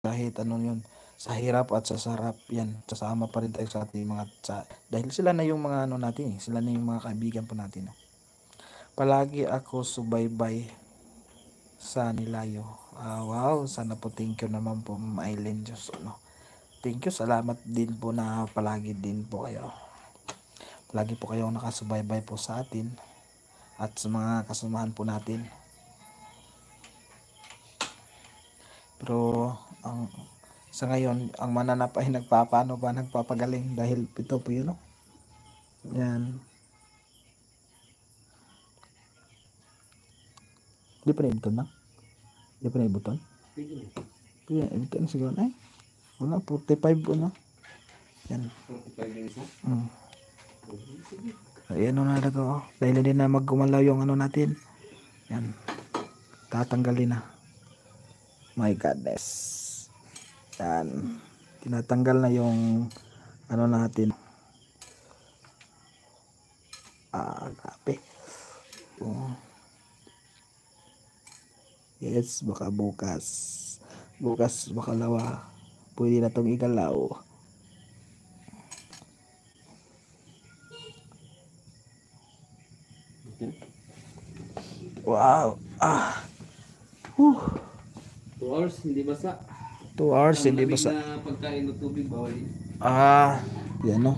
kahit ano yun, sa hirap at sa sarap, yan, sasama pa rin tayo sa ating dahil sila na yung mga ano natin, sila na yung mga kaibigan po natin. No? Palagi ako subaybay sa nilayo. Wow, sana po thank you naman po Ma'am Aileen Diyos. No? Thank you, salamat din po na palagi din po kayo. Palagi po kayong nakasubaybay po sa atin at sa mga kasamahan po natin. Pero sa ngayon, ang mananap ay nagpapagaling dahil ito po yun. No? Yan. Di pa na-ibuton na? Di pa na-ibuton? Pwede na-ibuton siguro. Ay, wala, 45 po na. Yan. 45 din isa? Ayan na talaga. Dahil hindi na maggumalaw yung ano natin. Yan. Tatanggalin na. My goodness. Yan. Tinatanggal na yung ano natin. Grabe. Yes, baka bukas. Bukas, bakalawa. Pwede na itong igalaw. Wow. 2 hours, hindi basa. 2 hours, hindi basa. Na pagkain ng tubig, bawal yun. Yan no.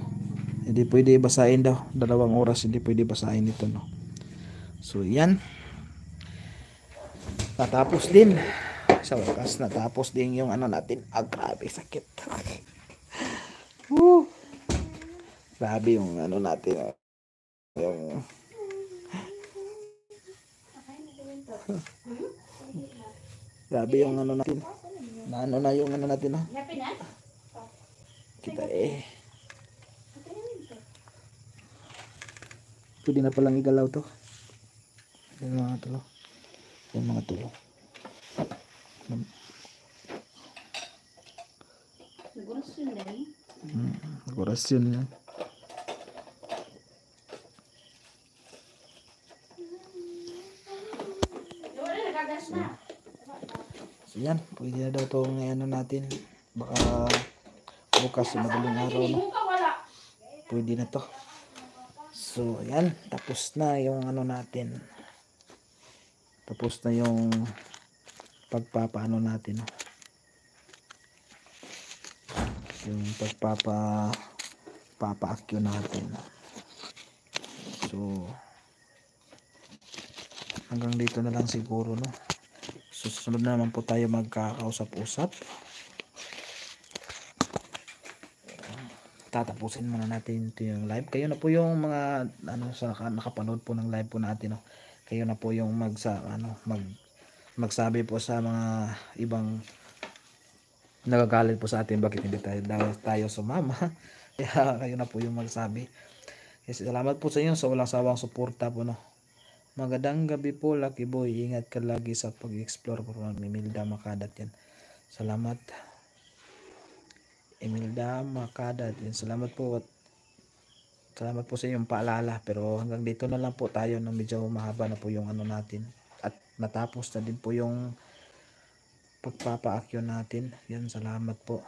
Hindi pwede basahin daw. 2 oras, hindi pwede basahin ito no. So, yan. Natapos din. Sa wakas, natapos din yung ano natin. Grabe, sakit. Grabe yung ano natin. Yung grabe yung ano natin. Ano na yung ano natin ha. Kita pwede na palang igalaw to. Yung mga tulo. Yung mga tulo. Orasyon yan. So yan, pwede na daw itong ano natin. Baka bukas madaling araw no. Pwede na to. So yan, tapos na yung ano natin. Tapos na yung pagpapaano natin no. Yung papa-acue natin. So hanggang dito na lang siguro no. Susunod na naman po tayo magkakausap-usap. Tatapusin muna natin ito yung live. Kayo na po yung mga ano sa nakapanood po ng live po natin no. Kayo na po yung magsabi po sa mga ibang nagagalit po sa atin bakit hindi tayo sumama. Kaya kayo na po yung magsabi. Yes, salamat po sa inyo sa walang sawang suporta po no. Magandang gabi po Lucky Boy. Ingat ka lagi sa pag-explore po ng Imelda Makadat yan. Salamat. Imelda Makadat yan. Salamat po sa inyong paalala. Pero hanggang dito na lang po tayo na medyo mahaba na po yung ano natin. At natapos na din po yung pagpapa-acue natin. Yan, salamat po.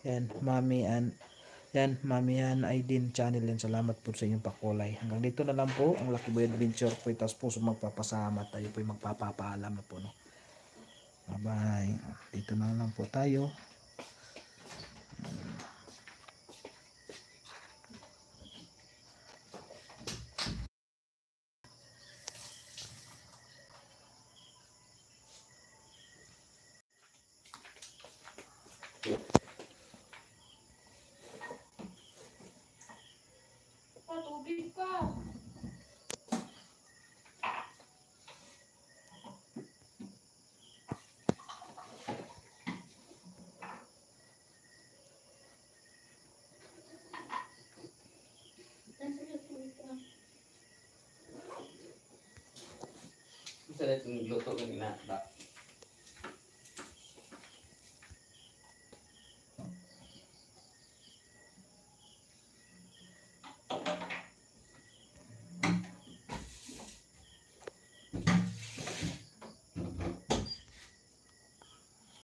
Yan, Mami Yan ay din channel yan. Salamat po sa inyong pakulay. Hanggang dito na lang po ang Lucky Boy Adventure po. Tapos po magpapasalamat tayo po yung magpapapaalam na po no. Bye bye. Dito na lang po tayo. Tubig ka. Sa itong luto kanina ba?